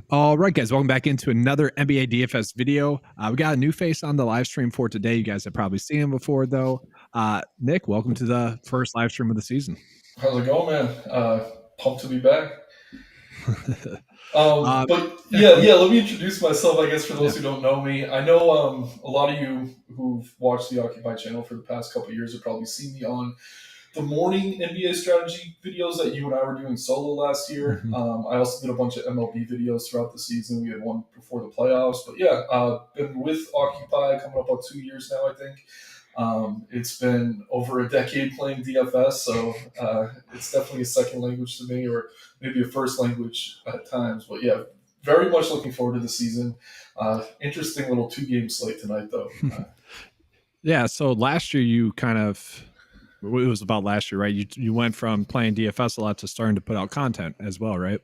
All right, guys, welcome back into another NBA DFS video. We got a new face on the live stream for today. You guys have probably seen him before, though. Nick, welcome to the first live stream of the season. How's it going, man? Pumped to be back. But let me introduce myself, I guess, for those who don't know me. I know a lot of you who've watched the Occupy channel for the past couple of years have probably seen me on the morning NBA strategy videos that you and I were doing solo last year. I also did a bunch of MLB videos throughout the season. We had one before the playoffs. But been with Occupy coming up on 2 years now, I think. It's been over a decade playing DFS, so it's definitely a second language to me, or maybe a first language at times. But yeah, very much looking forward to the season. Interesting little 2-game slate tonight, though. Yeah, so last year you it was about last year, right? You went from playing DFS a lot to starting to put out content as well, right?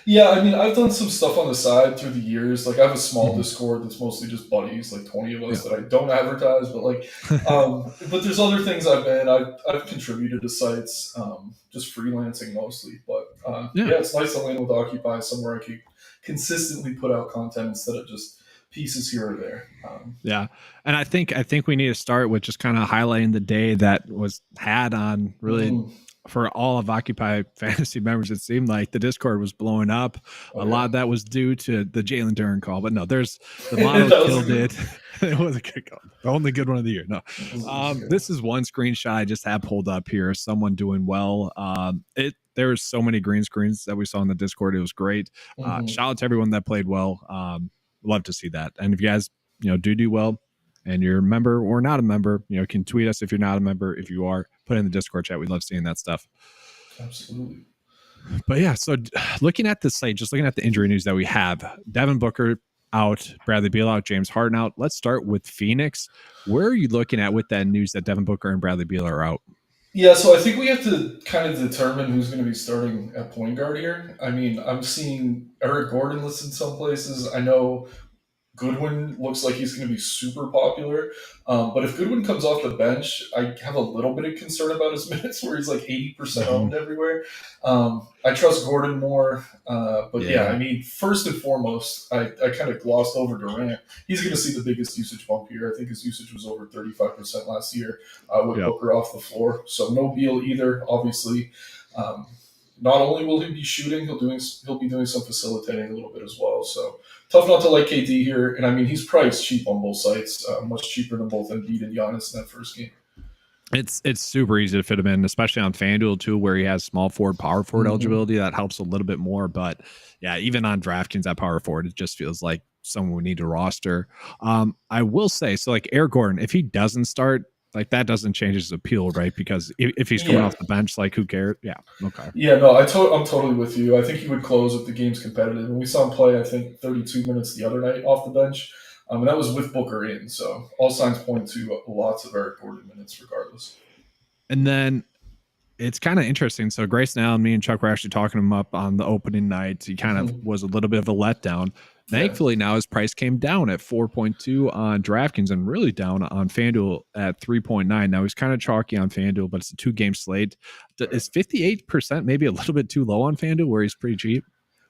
Yeah, I mean, I've done some stuff on the side through the years. Like, I have a small Discord that's mostly just buddies, like 20 of us that I don't advertise. But but there's other things I've contributed to sites, just freelancing mostly. But it's nice to land with Occupy, somewhere I can consistently put out content instead of just pieces here or there. And I think we need to start with just kind of highlighting the day that was had on really. For all of Occupy fantasy members, it seemed like the Discord was blowing up. A lot of that was due to the Jalen Duren call, but no, there's the model killed it. It was a good call. The only good one of the year. No, this is one screenshot I just have pulled up here. Someone doing well. There was so many green screens that we saw in the Discord. It was great. Shout out to everyone that played well. Love to see that. And if you guys, do well, and you're a member or not a member, can tweet us if you're not a member. If you are, put it in the Discord chat. We love seeing that stuff. Absolutely. But yeah, so looking at the slate, just looking at the injury news that we have, Devin Booker out, Bradley Beal out, James Harden out. Let's start with Phoenix. Where are you looking at with that news that Devin Booker and Bradley Beal are out? Yeah, so I think we have to kind of determine who's going to be starting at point guard here. I mean, I'm seeing Eric Gordon listed some places. I know Goodwin looks like he's going to be super popular. But if Goodwin comes off the bench, I have a little bit of concern about his minutes where he's like 80% owned everywhere. I trust Gordon more. I mean, first and foremost, I kind of glossed over Durant. He's going to see the biggest usage bump here. I think his usage was over 35% last year with Booker off the floor. So no Beal either, obviously. Not only will he be shooting, he'll be doing some facilitating a little bit as well. So tough not to like KD here. And I mean, he's priced cheap on both sites, much cheaper than both Embiid and Giannis in that first game. It's super easy to fit him in, especially on FanDuel too, where he has small forward, power forward eligibility. That helps a little bit more. But yeah, even on DraftKings at power forward, it just feels like someone we need to roster. I will say, so like Eric Gordon, if he doesn't start, like that doesn't change his appeal, right? Because if he's coming off the bench, like who cares? Yeah, okay. Yeah, no, I'm totally with you. I think he would close if the game's competitive. And we saw him play, I think, 32 minutes the other night off the bench. And that was with Booker in. So all signs point to lots of Eric Gordon minutes regardless. And then it's kind of interesting. So Grayson Allen, me and Chuck were actually talking him up on the opening night. He kind of was a little bit of a letdown. Thankfully, now his price came down at 4.2 on DraftKings and really down on FanDuel at 3.9. Now he's kind of chalky on FanDuel, but it's a 2-game slate. Is 58% maybe a little bit too low on FanDuel where he's pretty cheap?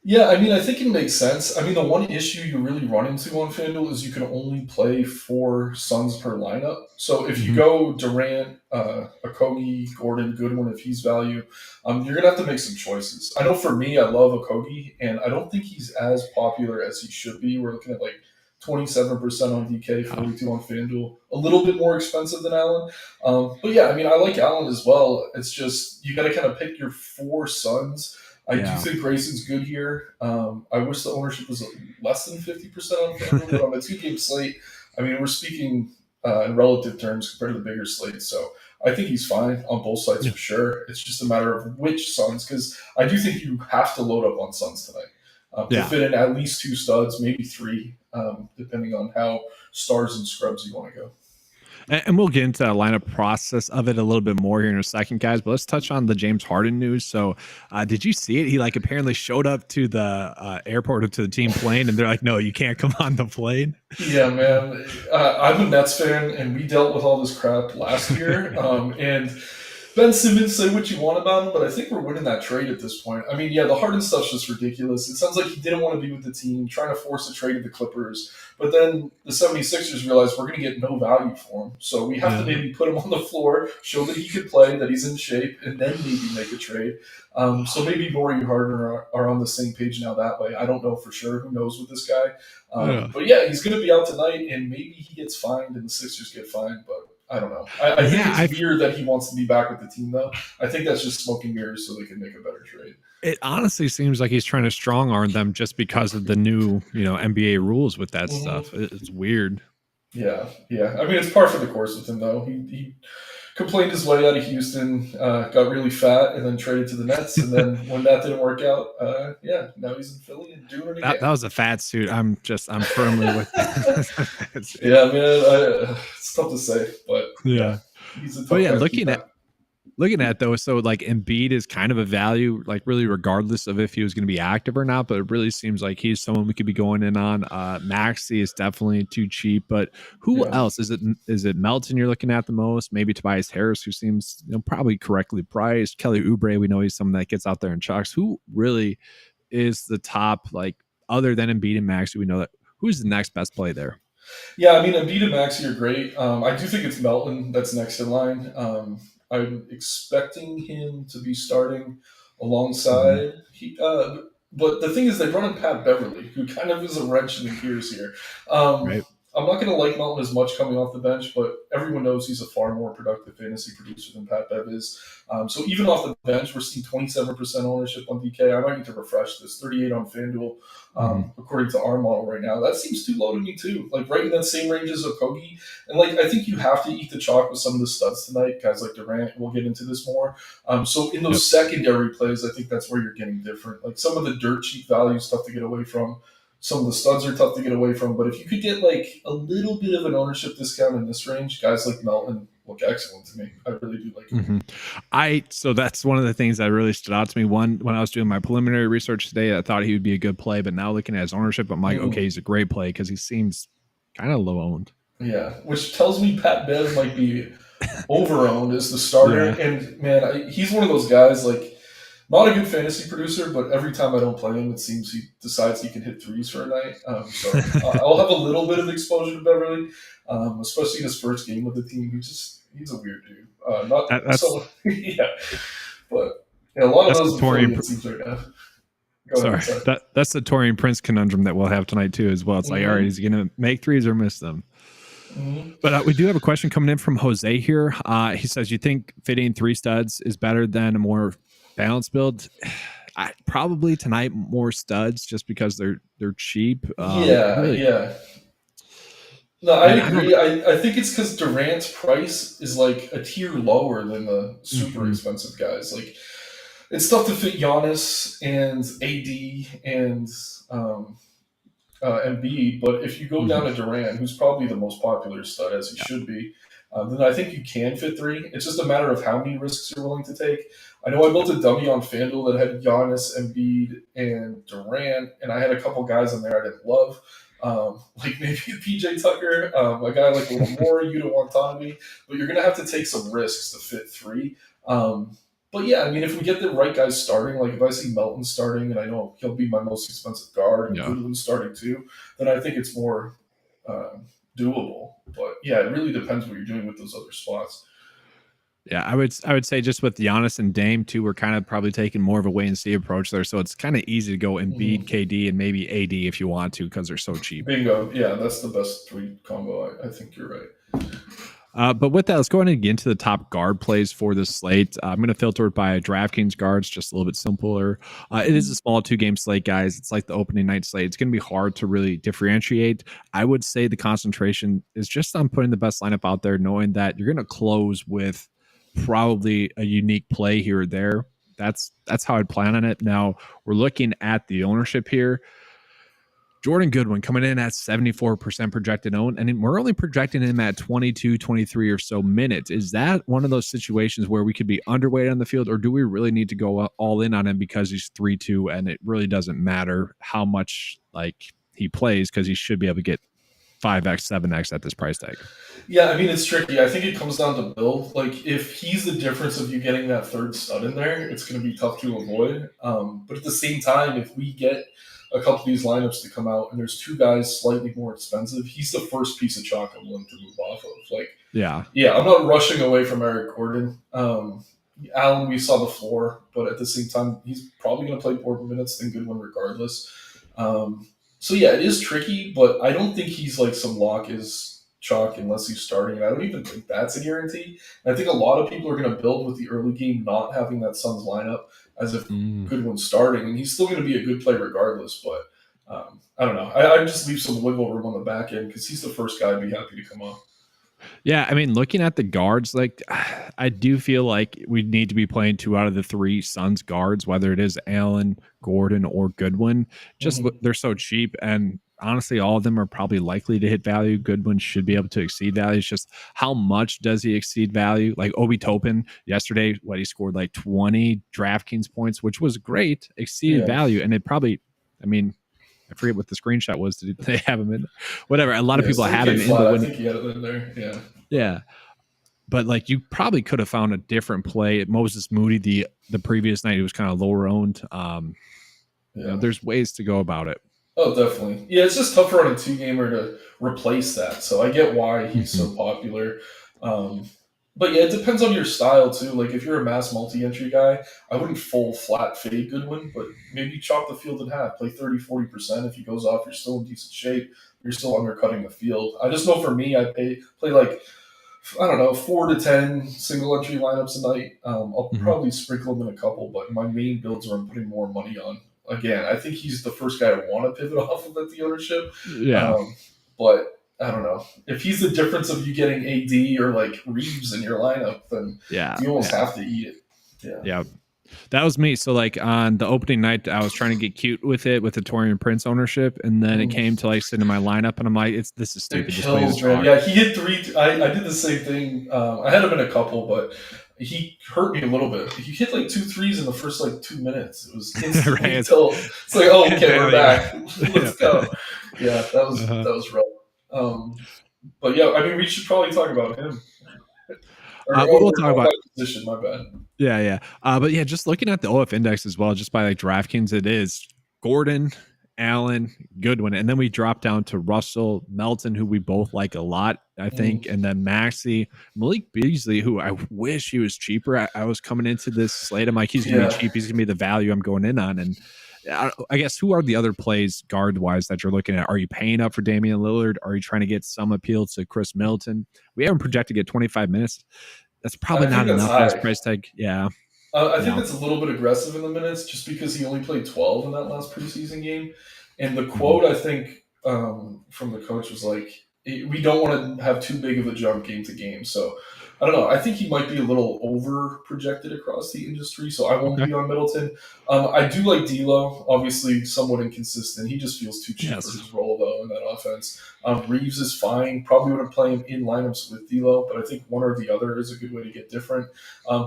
Yeah, I mean, I think it makes sense. I mean, the one issue you really run into on FanDuel is you can only play 4 Suns per lineup. So if you go Durant, Okogie, Gordon, Goodwin, if he's value, you're going to have to make some choices. I know for me, I love Okogie, and I don't think he's as popular as he should be. We're looking at like 27% on DK, 42 on FanDuel, a little bit more expensive than Allen. But yeah, I mean, I like Allen as well. It's just you got to kind of pick your 4 Suns. I do think Grayson's good here. I wish the ownership was less than 50% on FanDuel, but on a 2-game slate, I mean, we're speaking in relative terms compared to the bigger slate. So I think he's fine on both sides for sure. It's just a matter of which Suns, because I do think you have to load up on Suns tonight to fit in at least 2 studs, maybe 3, depending on how stars and scrubs you want to go. And we'll get into the lineup process of it a little bit more here in a second, guys. But let's touch on the James Harden news. So did you see it? He apparently showed up to the airport or to the team plane, and they're like, no, you can't come on the plane. Yeah, man. I'm a Nets fan, and we dealt with all this crap last year. And Ben Simmons, say what you want about him, but I think we're winning that trade at this point. I mean, yeah, the Harden stuff's just ridiculous. It sounds like he didn't want to be with the team, trying to force a trade to the Clippers. But then the 76ers realized we're going to get no value for him. So we have to maybe put him on the floor, show that he could play, that he's in shape, and then maybe make a trade. So maybe Morey and Harden are on the same page now that way. I don't know for sure. Who knows with this guy? But yeah, he's going to be out tonight, and maybe he gets fined and the Sixers get fined, but I don't know. I think it's weird that he wants to be back with the team, though. I think that's just smoke and mirrors so they can make a better trade. It honestly seems like he's trying to strong arm them just because of the new, NBA rules with that stuff. It's weird. Yeah. I mean, it's par for the course with him, though. He complained his way out of Houston, got really fat, and then traded to the Nets. And then when that didn't work out, now he's in Philly and doing it again. That was a fat suit. I'm firmly with that. Yeah, man, it's tough to say, but yeah. He's a tough guy looking at though, so like Embiid is kind of a value, like really regardless of if he was going to be active or not, but it really seems like he's someone we could be going in on. Maxi is definitely too cheap, but who else is it? Middleton you're looking at the most? Maybe Tobias Harris, who seems probably correctly priced. Kelly Oubre, we know he's someone that gets out there and chucks. Who really is the top, like other than Embiid and Maxi? We know that who's the next best play there. Yeah, I mean Embiid and Maxi are great. I do think it's Middleton that's next in line. I'm expecting him to be starting alongside. But the thing is, they brought in Pat Beverley, who kind of is a wrench in the gears here. Right. I'm not going to like Melton as much coming off the bench, but everyone knows he's a far more productive fantasy producer than Pat Bev is. So even off the bench, we're seeing 27% ownership on DK. I might need to refresh this. 38 on FanDuel, according to our model right now. That seems too low to me too. Like right in that same range as Okogie. And like I think you have to eat the chalk with some of the studs tonight, guys like Durant. We'll get into this more. So in those secondary plays, I think that's where you're getting different. Like some of the dirt cheap value stuff to get away from. Some of the studs are tough to get away from, but if you could get like a little bit of an ownership discount in this range, guys like Melton look excellent to me. I really do like him. So that's one of the things that really stood out to me. One, when I was doing my preliminary research today, I thought he would be a good play, but now looking at his ownership, I'm like, okay, he's a great play because he seems kind of low owned. Yeah, which tells me Pat Bev might be over owned as the starter. Yeah. And man, he's one of those guys like. Not a good fantasy producer, but every time I don't play him, it seems he decides he can hit threes for a night. So I'll have a little bit of exposure to Beverley, especially in his first game with the team. He's a weird dude. But a lot of those teams right now. That's the Taurean Prince conundrum that we'll have tonight too, as well. It's like, all right, is he going to make threes or miss them? But we do have a question coming in from Jose here. He says, "You think fitting three studs is better than a more balanced build?" Probably tonight more studs just because they're cheap. Yeah. No, I agree. I think it's because Durant's price is like a tier lower than the super expensive guys. Like it's tough to fit Giannis and AD and Embiid, but if you go down to Durant, who's probably the most popular stud as he should be, then I think you can fit three. It's just a matter of how many risks you're willing to take. I know I built a dummy on FanDuel that had Giannis, Embiid, and Durant, and I had a couple guys in there I didn't love, like maybe PJ Tucker, a guy like a little more Yuta Watanabe, but you're going to have to take some risks to fit three. But yeah, I mean, if we get the right guys starting, like if I see Melton starting, and I know he'll be my most expensive guard, and Goodwin starting too, then I think it's more doable. But yeah, it really depends what you're doing with those other spots. Yeah, I would say just with Giannis and Dame too, we're kind of probably taking more of a wait and see approach there. So it's kind of easy to go Embiid, KD, and maybe AD if you want to because they're so cheap. Bingo. Yeah, that's the best three combo. I think you're right. But with that, let's go ahead and get into the top guard plays for this slate. I'm going to filter it by DraftKings Guards, just a little bit simpler. It is a small 2-game slate, guys. It's like the opening night slate. It's going to be hard to really differentiate. I would say the concentration is just on putting the best lineup out there, knowing that you're going to close with probably a unique play here or there. That's how I'd plan on it. Now, we're looking at the ownership here. Jordan Goodwin coming in at 74% projected own, and we're only projecting him at 22, 23 or so minutes. Is that one of those situations where we could be underweight on the field, or do we really need to go all in on him because he's 3-2 and it really doesn't matter how much like he plays because he should be able to get 5x, 7x at this price tag. Yeah, I mean, it's tricky. I think it comes down to build. Like, if he's the difference of you getting that third stud in there, it's going to be tough to avoid. But at the same time, if we get a couple of these lineups to come out and there's two guys slightly more expensive, he's the first piece of chalk I'm willing to move off of. Like, yeah, I'm not rushing away from Eric Gordon. Allen, we saw the floor, but at the same time, he's probably going to play more minutes than Goodwin regardless. So yeah, it is tricky, but I don't think he's like some lock is chalk unless he's starting. And I don't even think that's a guarantee. And I think a lot of people are going to build with the early game not having that Suns lineup as if Goodwin's starting, and he's still going to be a good play regardless. But I don't know. I just leave some wiggle room on the back end because he's the first guy I'd be happy to come on. Yeah, I mean, looking at the guards, like I do feel like we need to be playing 2 out of the 3 Suns guards, whether it is Allen, Gordon, or Goodwin. Just they're so cheap, and honestly, all of them are probably likely to hit value. Goodwin should be able to exceed value. It's just how much does he exceed value? Like Obi Toppin yesterday, he scored like 20 DraftKings points, which was great, exceeded value, and it probably, I mean, I forget what the screenshot was. Did they have him in there? Whatever. A lot of people had him in. I think he had it in there. Yeah. Yeah. But like you probably could have found a different play. Moses Moody, the previous night, he was kind of lower owned. You know, there's ways to go about it. Oh, definitely. Yeah, it's just tougher on a 2-gamer to replace that. So I get why he's so popular. But yeah, it depends on your style too. Like if you're a mass multi-entry guy, I wouldn't full flat fade Goodwin, but maybe chop the field in half, play 30-40%. If he goes off, you're still in decent shape. You're still undercutting the field. I just know for me, I play like, I don't know, 4 to 10 single entry lineups a night. I'll probably sprinkle them in a couple, but my main builds are I'm putting more money on. Again, I think he's the first guy I want to pivot off of at the ownership. Yeah. But I don't know. If he's the difference of you getting AD or like Reeves in your lineup, then you almost have to eat it. Yeah. That was me. So like on the opening night, I was trying to get cute with it with the Torian Prince ownership, and then it came to like sitting in my lineup, and I'm like, this is stupid. Just play this card. Yeah, he hit 3. I did the same thing. I had him in a couple, but he hurt me a little bit. He hit like 2 threes in the first like 2 minutes. It was instantly until it's like, oh, okay, we're back. Let's go. Yeah, that was rough. But yeah, I mean, we should probably talk about him. We'll talk about position. My bad. Yeah. But yeah, just looking at the OF index as well, just by like DraftKings, it is Gordon, Allen, Goodwin, and then we drop down to Russell, Middleton, who we both like a lot, I think, and then Maxi, Malik Beasley, who I wish he was cheaper. I was coming into this slate, I'm like, he's gonna be cheap, he's gonna be the value I'm going in on, and I guess who are the other plays guard-wise that you're looking at? Are you paying up for Damian Lillard? Are you trying to get some appeal to Chris Middleton? We haven't projected to get 25 minutes. That's probably not enough for this price tag. Yeah. I think that's a little bit aggressive in the minutes just because he only played 12 in that last preseason game. And the quote, I think, from the coach was like, we don't want to have too big of a jump game to game. So I don't know. I think he might be a little over projected across the industry, so I won't be on Middleton. I do like D'Lo, obviously somewhat inconsistent. He just feels too cheap for his role, though, in that offense. Reeves is fine. Probably wouldn't play him in lineups with D'Lo, but I think one or the other is a good way to get different.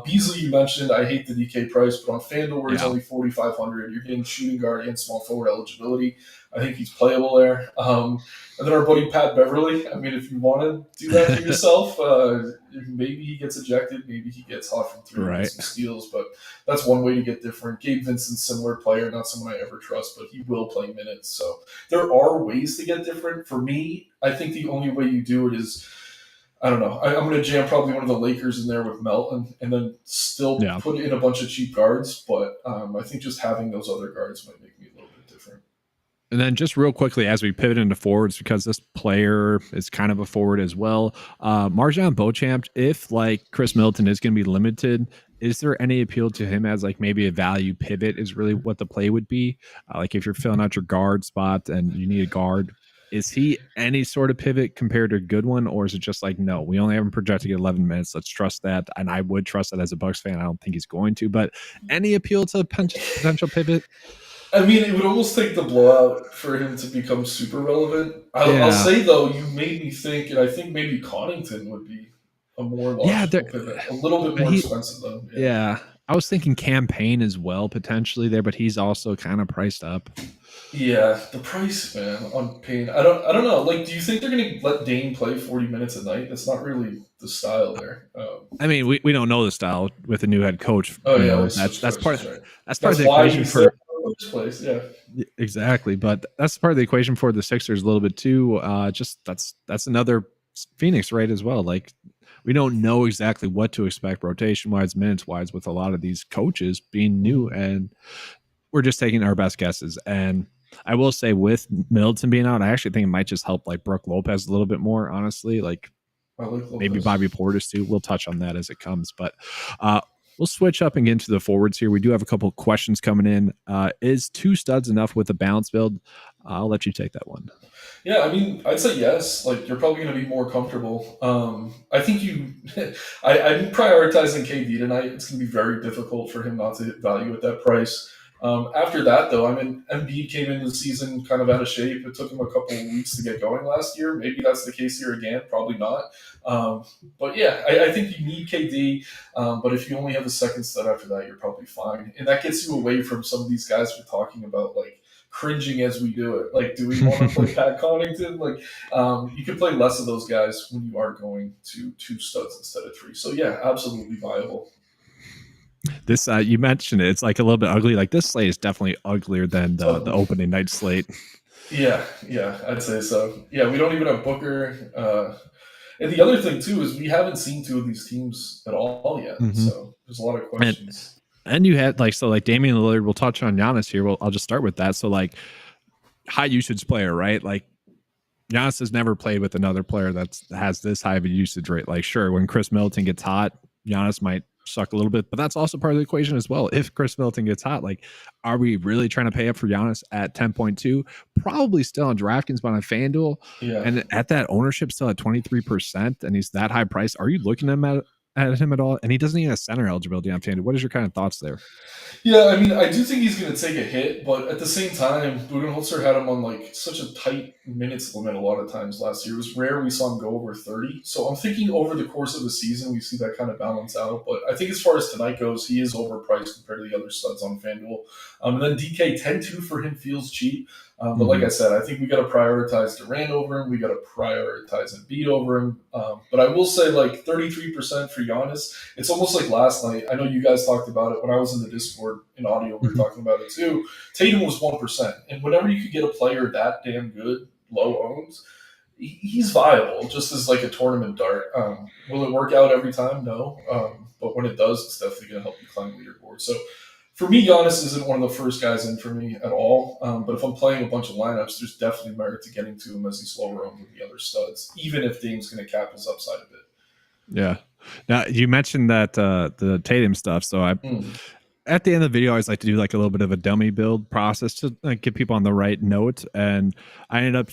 Beasley, you mentioned, I hate the DK price, but on FanDuel, where he's only 4,500, you're getting shooting guard and small forward eligibility. I think he's playable there. And then our buddy Pat Beverley. I mean, if you want to do that for yourself, maybe he gets ejected, maybe he gets hot from 3 and some steals, but that's one way to get different. Gabe Vincent's similar player, not someone I ever trust, but he will play minutes. So there are ways to get different. For me, I think the only way you do it is, I don't know, I'm going to jam probably one of the Lakers in there with Melton and then still put in a bunch of cheap guards, but I think just having those other guards might make me a little bit different. And then just real quickly, as we pivot into forwards, because this player is kind of a forward as well, Marjon Beauchamp, if like Chris Middleton is going to be limited, is there any appeal to him as like maybe a value pivot is really what the play would be? Like if you're filling out your guard spot and you need a guard, is he any sort of pivot compared to a good one? Or is it just like, no, we only have him projected to get 11 minutes. Let's trust that. And I would trust that as a Bucks fan. I don't think he's going to, but any appeal to potential pivot? I mean, it would almost take the blowout for him to become super relevant. I'll say, though, you made me think, and I think maybe Connaughton would be a more logical pivot. A little bit more expensive, though. Yeah. I was thinking Campaign as well, potentially there, but he's also kind of priced up. Yeah, the price, man, on Payne. I don't know. Like, do you think they're going to let Dame play 40 minutes a night? That's not really the style there. I mean, we don't know the style with a new head coach. Oh You yeah, know, they switched coaches, right? that's part of That's the why equation he's there for in the first place. Yeah. exactly. But that's part of the equation for the Sixers a little bit too. Just that's another Phoenix right as well. Like we don't know exactly what to expect rotation wise, minutes wise, with a lot of these coaches being new, and we're just taking our best guesses. And I will say, with Middleton being out, I actually think it might just help like Brooke Lopez a little bit more. Honestly, like I like maybe Lopez. Bobby Portis too. We'll touch on that as it comes, but we'll switch up and get into the forwards here. We do have a couple of questions coming in. Is two studs enough with a balance build? I'll let you take that one. Yeah, I mean, I'd say yes. Like, you're probably going to be more comfortable. I think you. I'm prioritizing KD tonight. It's going to be very difficult for him not to hit value at that price. After that, though, I mean, Embiid came into the season kind of out of shape. It took him a couple of weeks to get going last year. Maybe that's the case here again. Probably not. But yeah, I think you need KD. But if you only have a second stud after that, you're probably fine. And that gets you away from some of these guys we're talking about, like cringing as we do it. Like, do we want to play Pat Connaughton? Like, you can play less of those guys when you are going to two studs instead of three. So yeah, absolutely viable. This you mentioned it. It's like a little bit ugly. Like this slate is definitely uglier than the opening night slate. Yeah, I'd say so. Yeah, we don't even have Booker. And the other thing too is we haven't seen two of these teams at all yet. Mm-hmm. So there's a lot of questions. And you had like Damian Lillard. We'll touch on Giannis here. Well, I'll just start with that. So like high usage player, right? Like Giannis has never played with another player that has this high of a usage rate. Like sure, when Chris Middleton gets hot, Giannis might suck a little bit, but that's also part of the equation as well. If Chris Middleton gets hot, like, are we really trying to pay up for Giannis at 10.2? Probably still on DraftKings, but on FanDuel, and at that ownership still at 23%, and he's that high price. Are you looking at him at all? And he doesn't even have center eligibility on FanDuel. What is your kind of thoughts there? Yeah, I mean, I do think he's going to take a hit, but at the same time, Budenholzer had him on like such a tight minutes limit a lot of times last year. It was rare we saw him go over 30. So I'm thinking over the course of the season, we see that kind of balance out. But I think as far as tonight goes, he is overpriced compared to the other studs on FanDuel. And then DK 10-2 for him feels cheap. But like I said, I think we got to prioritize Durant over him. We got to prioritize Embiid over him. But I will say, like 33% for Giannis. It's almost like last night. I know you guys talked about it when I was in the Discord in audio. We were talking about it too. Tatum was 1%, and whenever you could get a player that damn good, low owns, he's viable. Just as like a tournament dart. Will it work out every time? No. But when it does, it's definitely going to help you climb leaderboard. So. For me, Giannis isn't one of the first guys in for me at all. But if I'm playing a bunch of lineups, there's definitely merit to getting to him as he's lower owned than the other studs, even if Dame's going to cap his upside a bit. Yeah. Now, you mentioned that the Tatum stuff. So at the end of the video, I always like to do like a little bit of a dummy build process to like, get people on the right note. And I ended up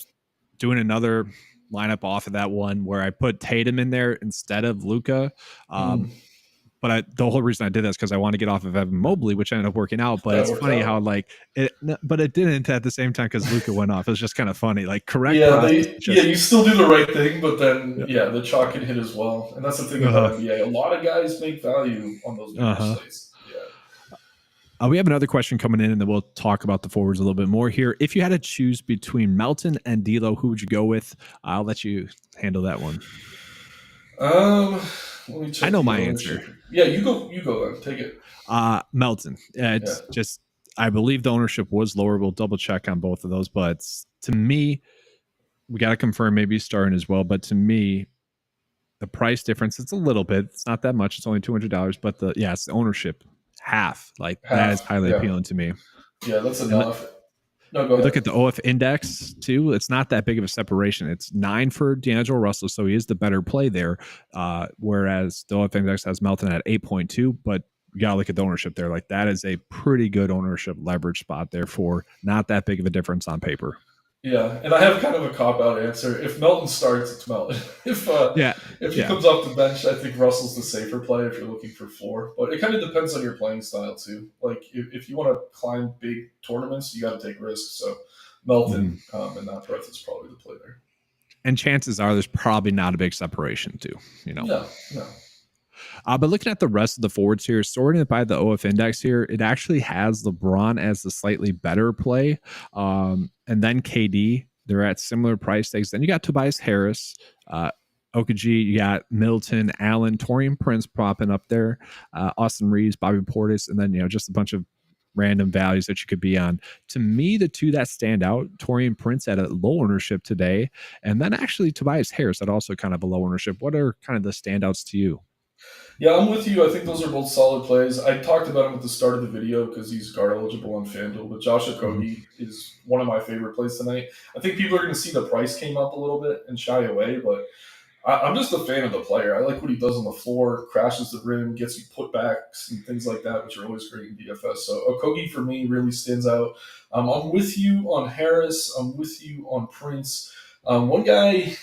doing another lineup off of that one where I put Tatum in there instead of Luka. But the whole reason I did that is because I want to get off of Evan Mobley, which ended up working out. But it's funny how like it, but it didn't at the same time because Luka went off. It was just kind of funny. Like correct. Yeah, you still do the right thing, but then the chalk can hit as well, and that's the thing about NBA. A lot of guys make value on those slates. Yeah. We have another question coming in, and then we'll talk about the forwards a little bit more here. If you had to choose between Melton and D'Lo, who would you go with? I'll let you handle that one. I know my answer. Yeah, you go then. Take it. Melton. It's just I believe the ownership was lower. We'll double check on both of those, but to me, we got to confirm maybe he's starting as well. But to me, the price difference, it's a little bit. It's not that much. It's only $200, but it's the ownership half. Like that is highly appealing to me. Yeah, that's enough. No, go ahead. Look at the OF index too. It's not that big of a separation. It's 9 for D'Angelo Russell, so he is the better play there. Whereas the OF index has Melton at 8.2, but you gotta look at the ownership there. Like that is a pretty good ownership leverage spot there for not that big of a difference on paper. Yeah, and I have kind of a cop-out answer. If Melton starts, it's Melton. If he comes off the bench, I think Russell's the safer play if you're looking for floor. But it kind of depends on your playing style, too. Like, if you want to climb big tournaments, you got to take risks. So Melton in that breath is probably the play there. And chances are there's probably not a big separation, too. You know? No. But looking at the rest of the forwards here, sorting it by the OF index here, it actually has LeBron as the slightly better play. And then KD, they're at similar price tags. Then you got Tobias Harris, Okaji, you got Middleton, Allen, Taurean Prince popping up there, Austin Reeves, Bobby Portis, and then, just a bunch of random values that you could be on. To me, the two that stand out, Taurean Prince at a low ownership today, and then actually Tobias Harris at also kind of a low ownership. What are kind of the standouts to you? Yeah, I'm with you. I think those are both solid plays. I talked about him at the start of the video because he's guard eligible on FanDuel, but Josh Okogie is one of my favorite plays tonight. I think people are going to see the price came up a little bit and shy away, but I'm just a fan of the player. I like what he does on the floor, crashes the rim, gets you putbacks and things like that, which are always great in DFS. So Okogie for me really stands out. I'm with you on Harris. I'm with you on Prince. One guy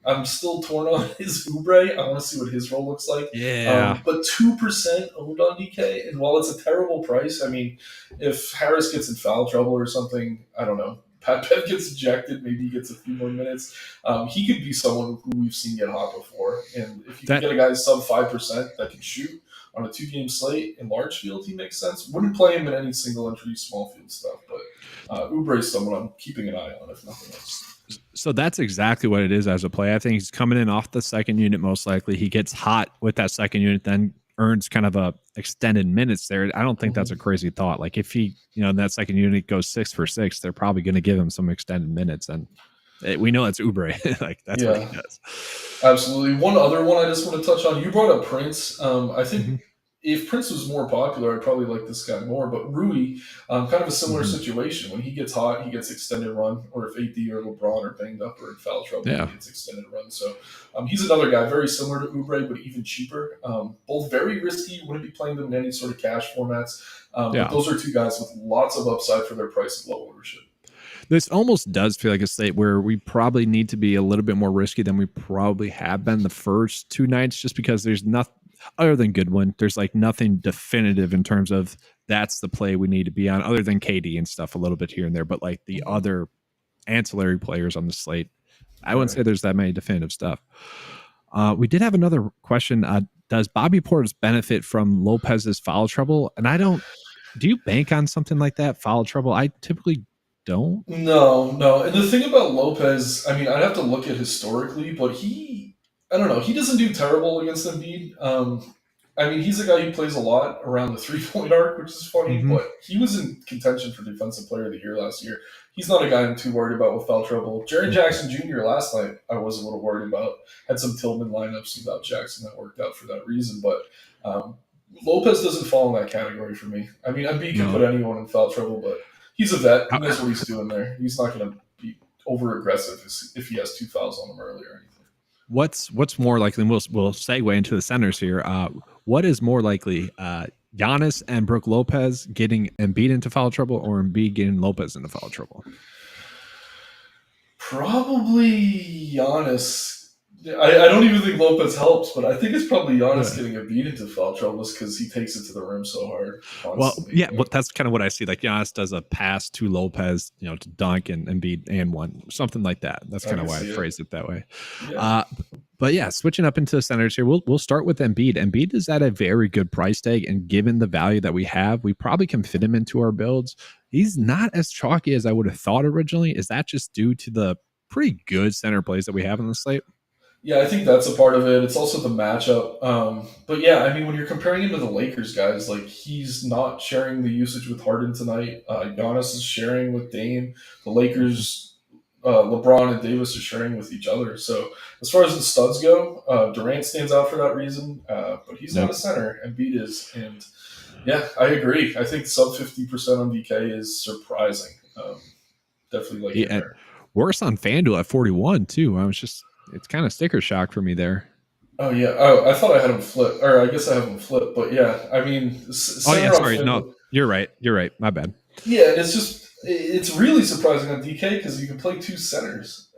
I'm still torn on is Oubre. I want to see what his role looks like. Yeah. But 2% owned on DK. And while it's a terrible price, I mean, if Harris gets in foul trouble or something, I don't know. Pat Bev gets ejected, maybe he gets a few more minutes. He could be someone who we've seen get hot before. And if you can get a guy sub 5% that can shoot on a 2-game slate in large field, he makes sense. Wouldn't play him in any single entry small field stuff, but Oubre is someone I'm keeping an eye on, if nothing else. So that's exactly what it is as a play. I think he's coming in off the second unit most likely. He gets hot with that second unit, then earns kind of a extended minutes there. I don't think that's a crazy thought. Like if he, in that second unit goes 6 for 6, they're probably going to give him some extended minutes. And we know it's Oubre. Like that's what he does. Absolutely. One other one I just want to touch on. You brought up Prince. I think if Prince was more popular, I'd probably like this guy more. But Rui, kind of a similar situation. When he gets hot, he gets extended run. Or if AD or LeBron are banged up or in foul trouble, he gets extended run. So he's another guy very similar to Oubre, but even cheaper. Both very risky. Wouldn't be playing them in any sort of cash formats. But those are two guys with lots of upside for their price and low ownership. This almost does feel like a slate where we probably need to be a little bit more risky than we probably have been the first two nights, just because there's nothing other than Goodwin. There's like nothing definitive in terms of that's the play we need to be on, other than KD and stuff a little bit here and there. But like the other ancillary players on the slate, I wouldn't say there's that many definitive stuff. We did have another question. Does Bobby Portis benefit from Lopez's foul trouble? And do you bank on something like that, foul trouble? I typically don't. No. And the thing about Lopez, I mean, I'd have to look at historically, but I don't know. He doesn't do terrible against Embiid. I mean, he's a guy who plays a lot around the 3-point arc, which is funny, but he was in contention for Defensive Player of the Year last year. He's not a guy I'm too worried about with foul trouble. Jaren Jackson Jr. last night, I was a little worried about. Had some Tillman lineups without Jackson that worked out for that reason, but Lopez doesn't fall in that category for me. I mean, Embiid can put anyone in foul trouble, but he's a vet. He knows what he's doing there. He's not going to be over-aggressive if he has 2 fouls on him early or anything. What's more likely, and we'll segue into the centers here. What is more likely, Giannis and Brook Lopez getting Embiid into foul trouble, or Embiid getting Lopez into foul trouble? Probably Giannis. I don't even think Lopez helps, but I think it's probably Giannis getting Embiid into foul trouble because he takes it to the rim so hard. Well, that's kind of what I see. Like Giannis does a pass to Lopez, to dunk and Embiid and one, something like that. That's kind of why I phrased it that way. Yeah. But yeah, switching up into the centers here, we'll start with Embiid. Embiid is at a very good price tag, and given the value that we have, we probably can fit him into our builds. He's not as chalky as I would have thought originally. Is that just due to the pretty good center plays that we have in the slate? Yeah, I think that's a part of it. It's also the matchup. But yeah, I mean, when you're comparing him to the Lakers guys, like he's not sharing the usage with Harden tonight. Giannis is sharing with Dame. The Lakers, LeBron and Davis are sharing with each other. So as far as the studs go, Durant stands out for that reason, but he's not a center. Embiid is. And yeah, I agree. I think sub 50% on DK is surprising. Definitely like it there. Worse on FanDuel at 41 too. It's kind of sticker shock for me there. Oh, yeah. Oh, I thought I had him flip. Or I guess I have him flip. But, yeah, I mean... sorry. No, you're right. My bad. Yeah, it's really surprising on DK because you can play 2 centers.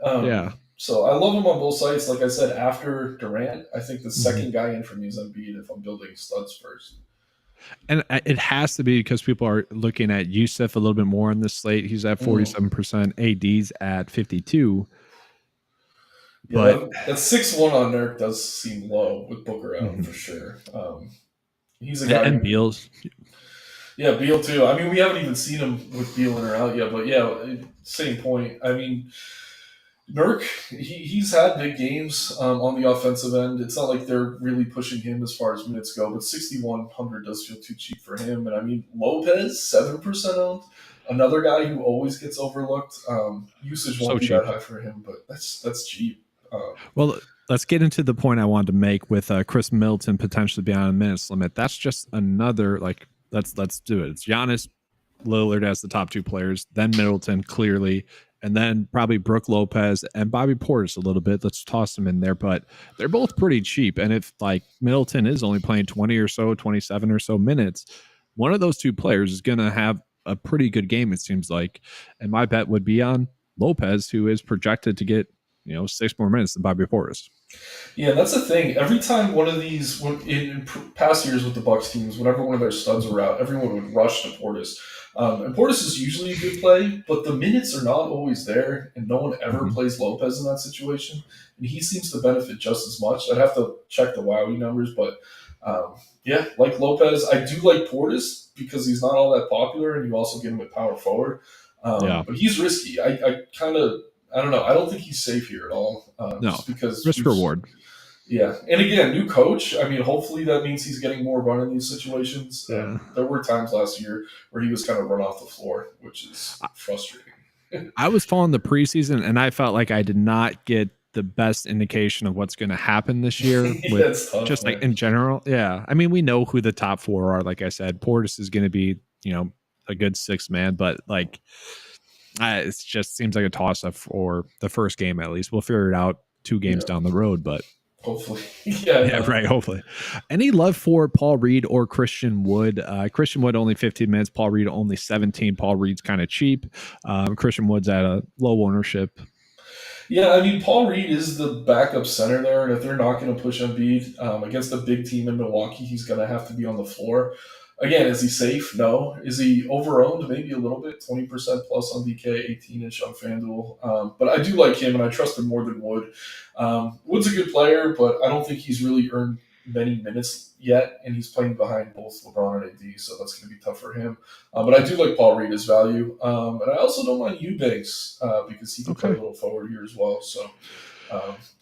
So I love him on both sides. Like I said, after Durant, I think the second guy in for me is Embiid if I'm building studs first. And it has to be because people are looking at Yusuf a little bit more on this slate. He's at 47%. AD's at 52%. Yeah, But that 6-1 on Nurk does seem low with Booker out for sure. He's a guy and who, Beal's. yeah, Beal too. I mean, we haven't even seen him with Beal in or out yet, but yeah, same point. I mean, Nurk, he's had big games on the offensive end. It's not like they're really pushing him as far as minutes go, but 6,100 does feel too cheap for him. And I mean, Lopez, 7% owned, another guy who always gets overlooked. Usage won't So be cheap. that high for him, but that's cheap. Well, let's get into the point I wanted to make with Chris Middleton potentially being on a minutes limit. That's just another let's do it. It's Giannis, Lillard as the top two players, then Middleton clearly, and then probably Brook Lopez and Bobby Portis a little bit. Let's toss them in there, but they're both pretty cheap. And if like Middleton is only playing 20 or so, 27 or so minutes, one of those two players is going to have a pretty good game, it seems like. And my bet would be on Lopez, who is projected to get 6 more minutes than Bobby Portis. Yeah, that's the thing. Every time one of these, in past years with the Bucks teams, whenever one of their studs were out, everyone would rush to Portis. And Portis is usually a good play, but the minutes are not always there, and no one ever plays Lopez in that situation. And he seems to benefit just as much. I'd have to check the Wowie numbers, but yeah, like Lopez, I do like Portis because he's not all that popular, and you also get him at power forward. But he's risky. I don't know. I don't think he's safe here at all. No, just because risk reward. Yeah, and again, new coach. I mean, hopefully that means he's getting more run in these situations. Yeah. There were times last year where he was kind of run off the floor, which is frustrating. I was following the preseason, and I felt like I did not get the best indication of what's going to happen this year. Yeah, it's tough, just man. like in general. Yeah, I mean, we know who the top four are. Like I said, Portis is going to be a good 6 man, but like it just seems like a toss up for the first game at least. We'll figure it out 2 games down the road, but. Hopefully. Yeah, right. Hopefully. Any love for Paul Reed or Christian Wood? Christian Wood only 15 minutes. Paul Reed only 17. Paul Reed's kind of cheap. Christian Wood's at a low ownership. Yeah, I mean, Paul Reed is the backup center there, and if they're not going to push Embiid against a big team in Milwaukee, he's going to have to be on the floor. Again, is he safe? No. Is he over-owned? Maybe a little bit, 20% plus on DK, 18-ish on FanDuel. But I do like him, and I trust him more than Wood. Wood's a good player, but I don't think he's really earned many minutes yet, and he's playing behind both LeBron and AD, so that's going to be tough for him. But I do like Paul Reed as value. And I also don't mind Eubanks because he can play a little forward here as well. So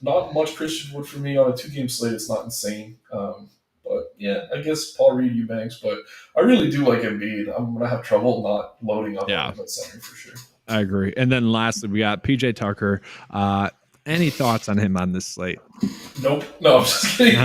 not much Christian Wood for me on a 2-game slate. It's not insane. But yeah, I guess Paul Reed, Eubanks, but I really do like Embiid. I'm gonna have trouble not loading up on him at center for sure. I agree. And then lastly, we got PJ Tucker. Any thoughts on him on this slate? Nope. No, I'm just kidding.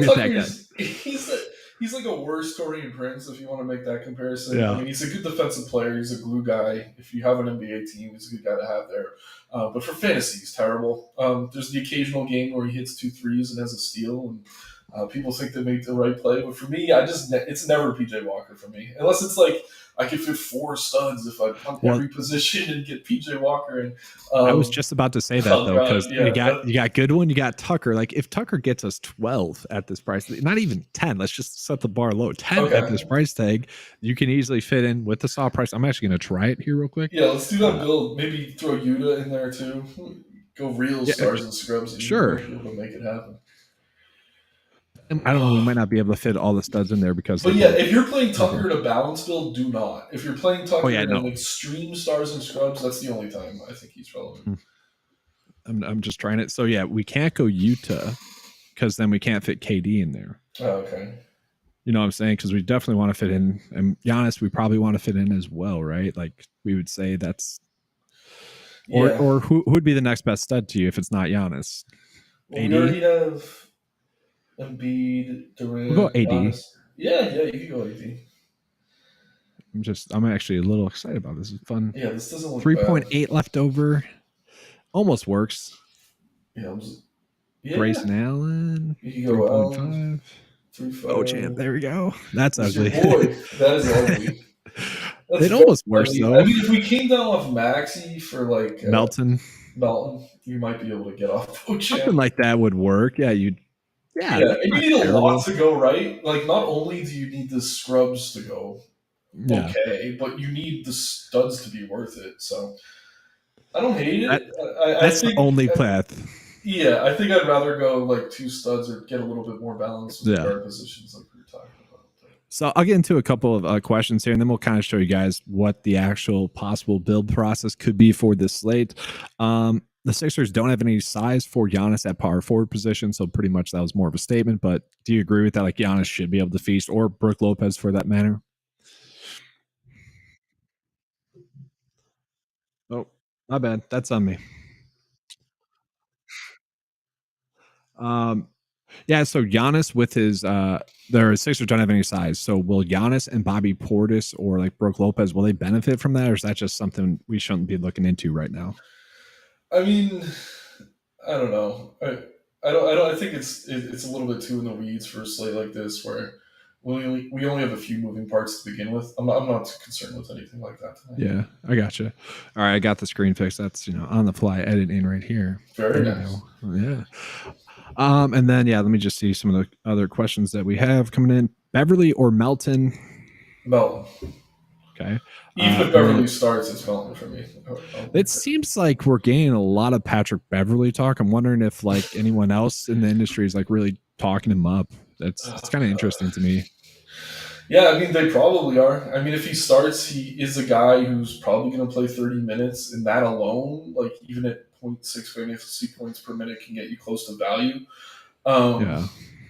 Tucker's he's like a worse Torian Prince if you want to make that comparison. Yeah. I mean, he's a good defensive player. He's a glue guy. If you have an NBA team, he's a good guy to have there. But for fantasy, he's terrible. There's the occasional game where he hits 2 threes and has a steal, and people think they make the right play, but for me, it's never PJ Walker for me. Unless it's like I could fit 4 studs if I pump every position and get PJ Walker. And I was just about to say that though, because you got Goodwin, you got Tucker. Like if Tucker gets us 12 at this price, not even 10, let's just set the bar low. 10 at this price tag, you can easily fit in with the saw price. I'm actually going to try it here real quick. Yeah, let's do that build. Maybe throw Yuta in there too. Go real stars and scrubs. And sure, be able to make it happen. I don't know. We might not be able to fit all the studs in there because. But yeah, if you're playing Tucker in a balance build, do not. If you're playing Tucker in an extreme stars and scrubs, that's the only time I think he's relevant. I'm just trying it. So yeah, we can't go Utah because then we can't fit KD in there. Oh, okay. You know what I'm saying? Because we definitely want to fit in, and Giannis, we probably want to fit in as well, right? Like we would say that's. Or who would be the next best stud to you if it's not Giannis? Well, we already have Embiid, Durant. We'll go AD. Giannis. Yeah, you can go AD. I'm actually a little excited about this. It's fun. Yeah, this doesn't look 3.8 left over. Almost works. Yeah, Grayson Allen. You can go 3.5. 3.5. Oh, champ. There we go. That's ugly. Boy, that is ugly. It almost works though. I mean, if we came down off Maxi for like Melton, you might be able to get off Champ. Something like that would work. Yeah, and you need a lot to go right. Like, not only do you need the scrubs to go okay, but you need the studs to be worth it. So, I don't hate it. That's the only path. Yeah, I think I'd rather go like 2 studs or get a little bit more balance with the guard positions like we were talking about. So I'll get into a couple of questions here, and then we'll kind of show you guys what the actual possible build process could be for this slate. The Sixers don't have any size for Giannis at power forward position, so pretty much that was more of a statement. But do you agree with that? Like Giannis should be able to feast, or Brook Lopez for that matter? Oh, my bad. That's on me. Yeah, so Giannis with his their Sixers don't have any size. So will Giannis and Bobby Portis or like Brook Lopez, will they benefit from that, or is that just something we shouldn't be looking into right now? I mean, I don't know. I think it's a little bit too in the weeds for a slate like this where we only have a few moving parts to begin with. I'm not too concerned with anything like that tonight. Yeah, I gotcha. All right, I got the screen fixed. That's on the fly editing right here. Very nice. Yeah. And then let me just see some of the other questions that we have coming in. Beverley or Melton? Melton. Okay. Even if Beverley starts, it's Melton for me. It seems like we're gaining a lot of Patrick Beverley talk. I'm wondering if like anyone else in the industry is like really talking him up. It's kind of interesting to me. Yeah, I mean, they probably are. I mean, if he starts, he is a guy who's probably going to play 30 minutes, and that alone, like even at 0.6 fantasy points per minute, can get you close to value.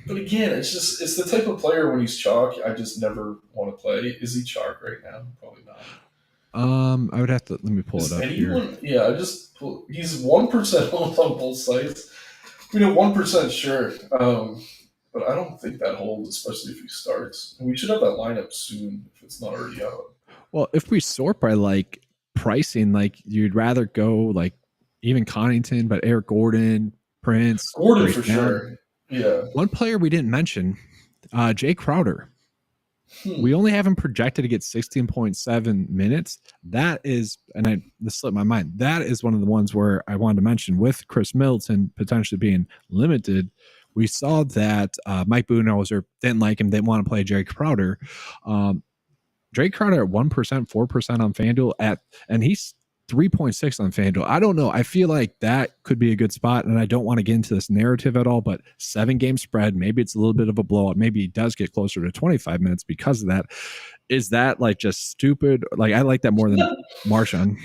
But again, it's the type of player when he's chalk, I just never want to play. Is he chalk right now? Probably not. I would have to let me pull it up here. Yeah, he's 1% owned on both sites. 1% sure. But I don't think that holds, especially if he starts. And we should have that lineup soon if it's not already out. Well, if we sort by like pricing, like you'd rather go like even Connington, but Eric Gordon, Prince. Gordon for sure. Yeah. One player we didn't mention, Jay Crowder. We only have him projected to get 16.7 minutes. That is, and this slipped my mind, that is one of the ones where I wanted to mention with Chris Middleton potentially being limited. We saw that Mike Budenholzer didn't like him, didn't want to play Jay Crowder. Jay Crowder at 1%, 4% on FanDuel and he's 3.6 on FanDuel. I don't know. I feel like that could be a good spot, and I don't want to get into this narrative at all, but 7-game spread, maybe it's a little bit of a blowout. Maybe he does get closer to 25 minutes because of that. Is that like just stupid? Like I like that more than Marshawn.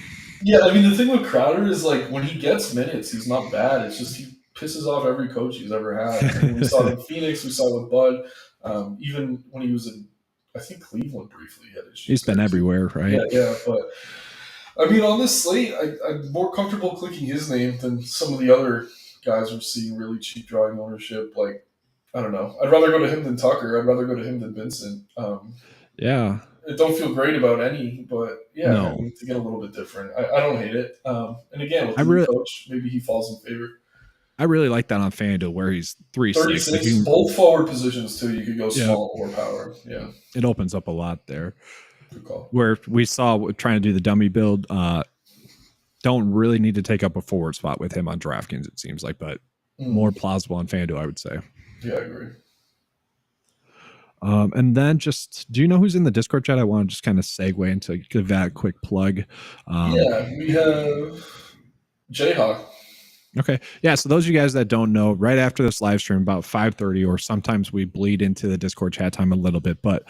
Yeah, I mean, the thing with Crowder is like when he gets minutes, he's not bad. It's just he pisses off every coach he's ever had. I mean, we saw it in Phoenix, we saw it with Bud. Even when he was in, I think, Cleveland briefly. He's been everywhere, right? Yeah, but I mean, on this slate, I'm more comfortable clicking his name than some of the other guys we're seeing really cheap drawing ownership. Like, I don't know. I'd rather go to him than Tucker. I'd rather go to him than Vincent. Yeah. I don't feel great about any, but yeah, no. I mean, to get a little bit different. I don't hate it. And again, with the coach, maybe he falls in favor. I really like that on FanDuel where he's 36. Like both forward positions too. You could go small or power. Yeah, it opens up a lot there. Good call. Where we saw trying to do the dummy build, don't really need to take up a forward spot with him on DraftKings. It seems like, but more plausible on FanDuel, I would say. Yeah, I agree. And then do you know who's in the Discord chat? I want to just kind of segue into give that a quick plug. Yeah, we have Jayhawk. Okay. Yeah. So those of you guys that don't know, right after this live stream, about 5:30, or sometimes we bleed into the Discord chat time a little bit, but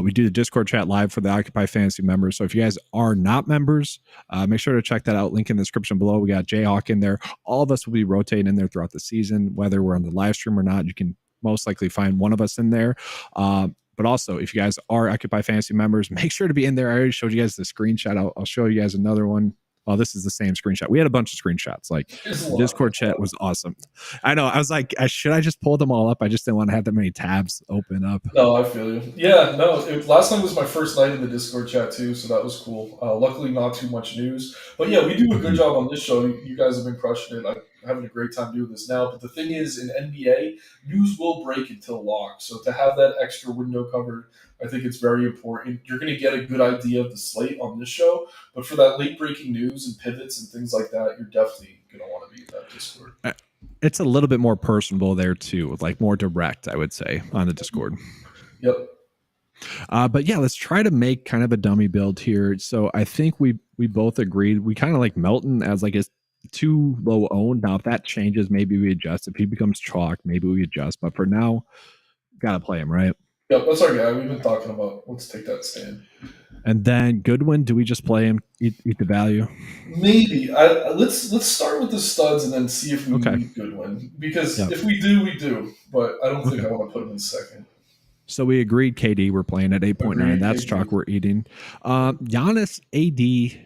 we do the Discord chat live for the Occupy Fantasy members. So if you guys are not members, make sure to check that out. Link in the description below. We got Jayhawk in there. All of us will be rotating in there throughout the season, whether we're on the live stream or not. You can most likely find one of us in there. But also, if you guys are Occupy Fantasy members, make sure to be in there. I already showed you guys the screenshot. I'll show you guys another one. Well, this is the same screenshot. We had a bunch of screenshots. Like the Discord chat was awesome. I know. I was like, should I just pull them all up? I just didn't want to have that many tabs open up. No, I feel you. Yeah, no. Last night was my first night in the Discord chat too, so that was cool. Luckily, not too much news. But yeah, we do a good job on this show. You guys have been crushing it. I'm having a great time doing this now. But the thing is, in NBA, news will break until lock. So to have that extra window covered, I think it's very important. You're going to get a good idea of the slate on this show, but for that late breaking news and pivots and things like that, you're definitely going to want to be in that Discord. It's a little bit more personable there too, like more direct, I would say, on the Discord. Yep. But yeah, let's try to make kind of a dummy build here. So I think we both agreed we kind of like Melton as like a too low owned. Now if that changes, maybe we adjust. If he becomes chalk, maybe we adjust. But for now, gotta play him, right? Yep, that's our guy. We've been talking about. Let's take that stand. And then Goodwin, do we just play him, eat the value? Maybe. Let's start with the studs and then see if we Okay. need Goodwin. Because if we do, we do. But I don't think I want to put him in second. So we agreed KD we're playing at 8.9. That's chalk we're eating. Giannis, AD,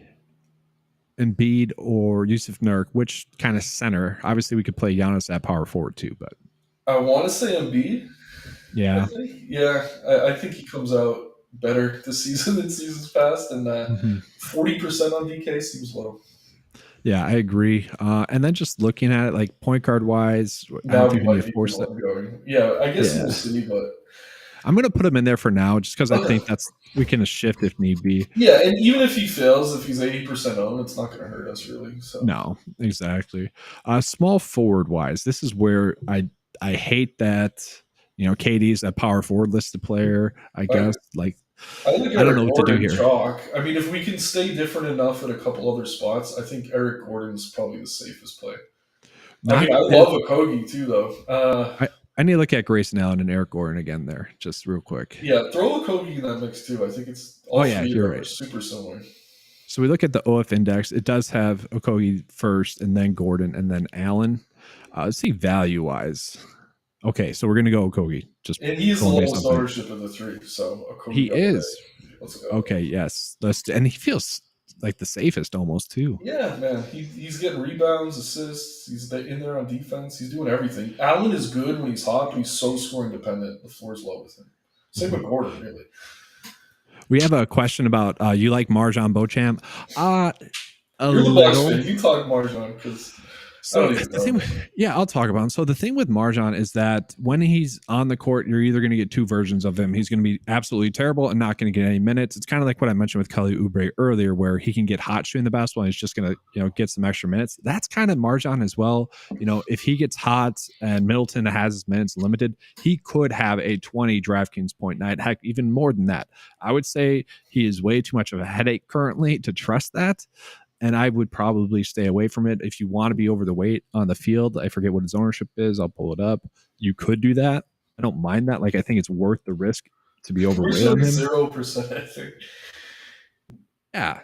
Embiid, or Yusuf Nurk, which kind of center? Obviously, we could play Giannis at power forward too, but I want to say Embiid. Yeah. I think he comes out better this season than seasons past, and 40% on DK seems low. Yeah, I agree. And then just looking at it, like point guard wise, I don't think we need to force it. Yeah, I guess we'll see, but I'm going to put him in there for now, just because I think we can shift if need be. Yeah, and even if he fails, if he's 80% owned, it's not going to hurt us really. So no, exactly. Small forward wise, this is where I hate that. KD's a power forward listed player. I guess I don't know what to do here. Chalk. I mean, if we can stay different enough at a couple other spots, I think Eric Gordon's probably the safest play. I love Okogie too, though. I need to look at Grayson Allen and Eric Gordon again there, just real quick. Yeah, throw Okogie in that mix too. I think it's you're right. Super similar. So we look at the OF index. It does have Okogie first, and then Gordon, and then Allen. Let's see value wise. Okay, so we're gonna go Okogie. And he's the lowest ownership of the three, so Okogie. He is. Let's go. Okay, yes. And he feels like the safest almost too. Yeah, man. He's getting rebounds, assists. He's in there on defense. He's doing everything. Allen is good when he's hot, but he's so scoring dependent. The floor's low with him. Same with Gordon, really. We have a question about you like Marjan Beauchamp. You're the Bucks fan. You talk Marjan because. So I'll talk about him. So the thing with Marjan is that when he's on the court, you're either going to get two versions of him. He's going to be absolutely terrible and not going to get any minutes. It's kind of like what I mentioned with Kelly Oubre earlier, where he can get hot shooting the basketball and he's just going to get some extra minutes. That's kind of Marjan as well. If he gets hot and Middleton has his minutes limited, he could have a 20 DraftKings point night. Heck, even more than that. I would say he is way too much of a headache currently to trust that. And I would probably stay away from it. If you want to be over the weight on the field, I forget what his ownership is. I'll pull it up. You could do that. I don't mind that. I think it's worth the risk to be overweight on him. 0%, I think. Yeah.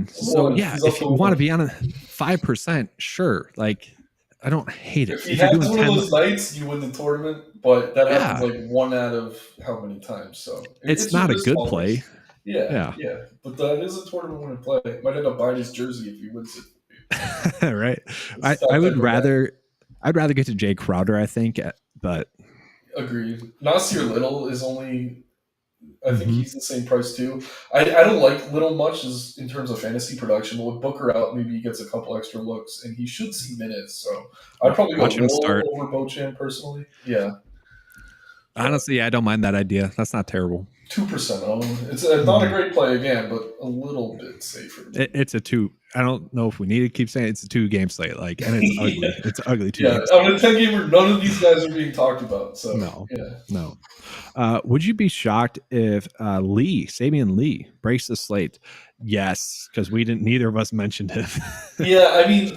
So, if you want to be on a 5%, sure. I don't hate it. If he has one of those nights, you win the tournament. But that happens one out of how many times? So it's not a good play. Yeah. But that is a tournament winning play. Might end up buying his jersey if he wins it. Right. I would rather. I'd rather get to Jay Crowder, I think, but agreed. Nasir Little is only. I think he's the same price too. I don't like Little much as in terms of fantasy production, but with Booker out, maybe he gets a couple extra looks, and he should see minutes. So I'd probably go Little over Beauchamp personally. Yeah. Honestly, I don't mind that idea. That's not terrible. 2% owned. It's not a great play again, but a little bit safer. It's a 2. I don't know if we need to keep saying it's a 2 game slate. And it's ugly. It's ugly 2 games. On a 10 gamer, none of these guys are being talked about. So no. Would you be shocked if Sabian Lee breaks the slate? Yes, because neither of us mentioned him. Yeah, I mean,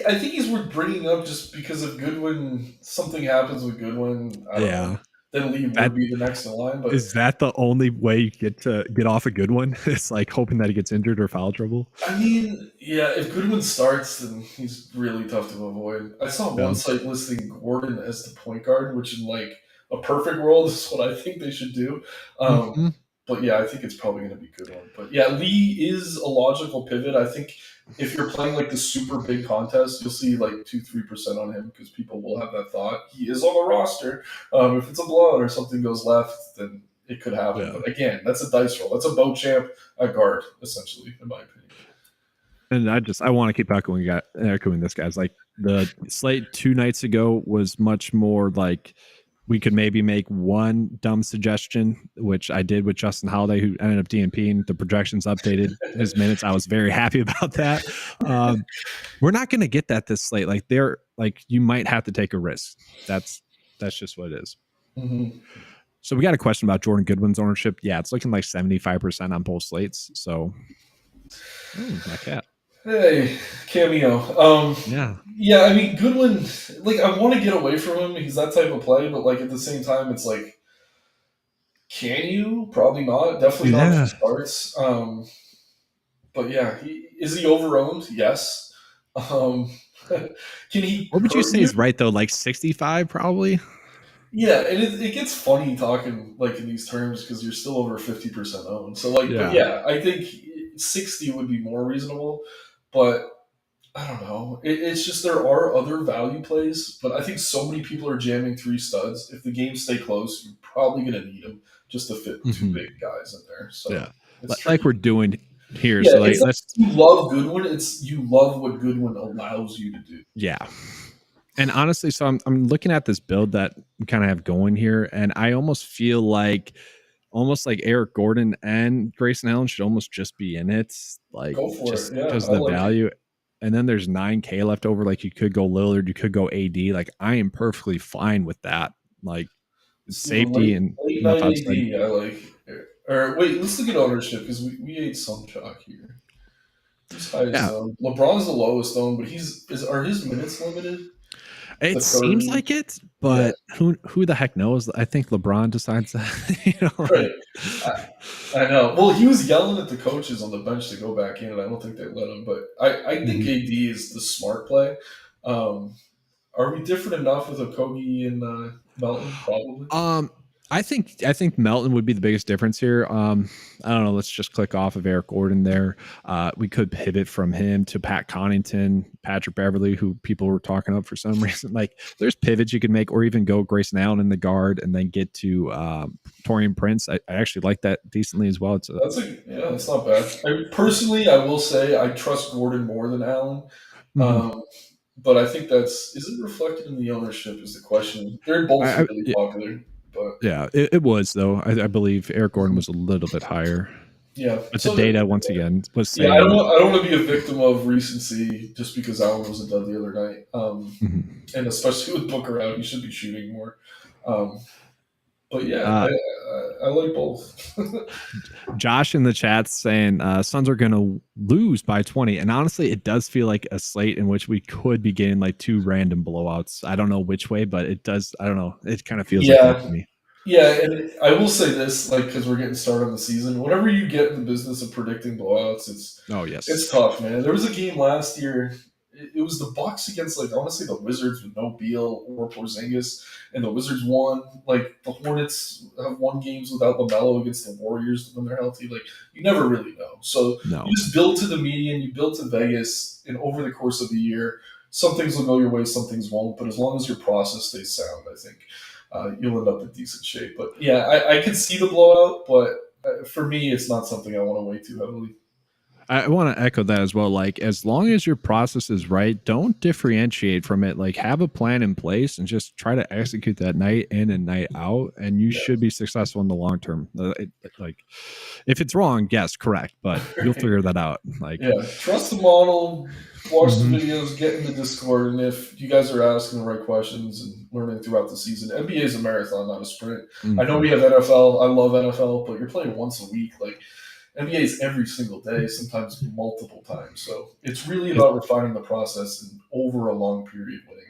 I think he's worth bringing up just because if Goodwin, something happens with Goodwin. I don't know. Then Lee would be the next in line. But is that the only way you get off a good one? It's hoping that he gets injured or foul trouble. I mean, yeah, if Goodwin starts, then he's really tough to avoid. I saw one site listing Gordon as the point guard, which in a perfect world is what I think they should do. But yeah, I think it's probably going to be a good one. But yeah, Lee is a logical pivot. I think if you're playing the super big contest, you'll see 2-3% on him because people will have that thought. He is on the roster. If it's a blowout or something goes left, then it could happen. Yeah. But again, that's a dice roll. That's a Beauchamp at guard, essentially, in my opinion. And I want to keep echoing this, guys. The slate 2 nights ago was much more we could maybe make one dumb suggestion, which I did with Justin Holiday, who ended up DNPing. The projections updated his minutes. I was very happy about that. We're not going to get that this slate. You might have to take a risk. That's just what it is. Mm-hmm. So we got a question about Jordan Goodwin's ownership. Yeah, it's looking like 75% on both slates. So, my cat. Hey, cameo. Yeah, I mean, Goodwin, like, I want to get away from him. He's that type of play, but, like, at the same time, it's like, can you? Probably not. Definitely not if he starts. But yeah, is he over-owned? Yes. Can he What would you hurt say is right, though? Like 65, probably? Yeah, and it gets funny talking, like, in these terms because you're still over 50% owned. So, like, but yeah, I think 60 would be more reasonable. But I don't know. It's just there are other value plays, but I think so many people are jamming 3 studs. If the games stay close, you're probably going to need them just to fit 2 big guys in there. So it's like we're doing here. Yeah, So like, it's not you love Goodwin. It's you love what Goodwin allows you to do. Yeah. And honestly, so I'm looking at this build that we kind of have going here, and I almost feel like Eric Gordon and Grayson Allen should almost just be in it, like Go for just it. Yeah, because I of the like value. it. And then there's 9K left over. Like you could go Lillard, you could go AD. Like I am perfectly fine with that. Like safety and late enough night outside. AD. I like. Or wait, let's look at ownership because we ate some chalk here. Who's highest owned? LeBron's the lowest owned, but are his minutes limited? It seems like it, but who the heck knows? I think LeBron decides that. Right. I know. Well, he was yelling at the coaches on the bench to go back in, and I don't think they let him. But I think AD is the smart play. Are we different enough with Okogie and Melton? Probably. I think Melton would be the biggest difference here. I don't know. Let's just click off of Eric Gordon there. We could pivot from him to Pat Connaughton, Patrick Beverley, who people were talking up for some reason. Like there's pivots you could make, or even go Grayson Allen in the guard and then get to Taurean Prince. I actually like that decently as well. That's not bad. Personally, I will say I trust Gordon more than Allen. But I think is it reflected in the ownership is the question. They're both really popular. But yeah, it was though. I believe Eric Gordon was a little bit higher. Yeah, but the data once again was saying. Yeah, I don't want to be a victim of recency just because Allen was a dud the other night. And especially with Booker out, he should be shooting more. But yeah, I like both. Josh in the chat's saying Suns are going to lose by 20. And honestly, it does feel like a slate in which we could be getting like 2 random blowouts. I don't know which way, but it does. I don't know. It kind of feels like that to me. Yeah, and I will say this, like, because we're getting started on the season, whenever you get in the business of predicting blowouts, it's tough, man. There was a game last year. It was the Bucks against, like, I want to say the Wizards with no Beal or Porzingis, and the Wizards won. Like, the Hornets have won games without LaMelo against the Warriors when they're healthy. Like, you never really know. So you just build to the median, you build to Vegas, and over the course of the year, some things will go your way, some things won't. But as long as your process stays sound, I think you'll end up in decent shape. But yeah, I could see the blowout, but for me, it's not something I want to weigh too heavily. I want to echo that as well. Like, as long as your process is right, don't differentiate from it. Like, have a plan in place and just try to execute that night in and night out, and you should be successful in the long term. Like, if it's wrong, yes, correct, but you'll figure that out. Like, trust the model, watch the videos, get in the Discord, and if you guys are asking the right questions and learning throughout the season, NBA is a marathon, not a sprint. I know we have NFL. I love NFL, but you're playing once a week. Like, NBA is every single day, sometimes multiple times. So it's really about refining the process and over a long period winning.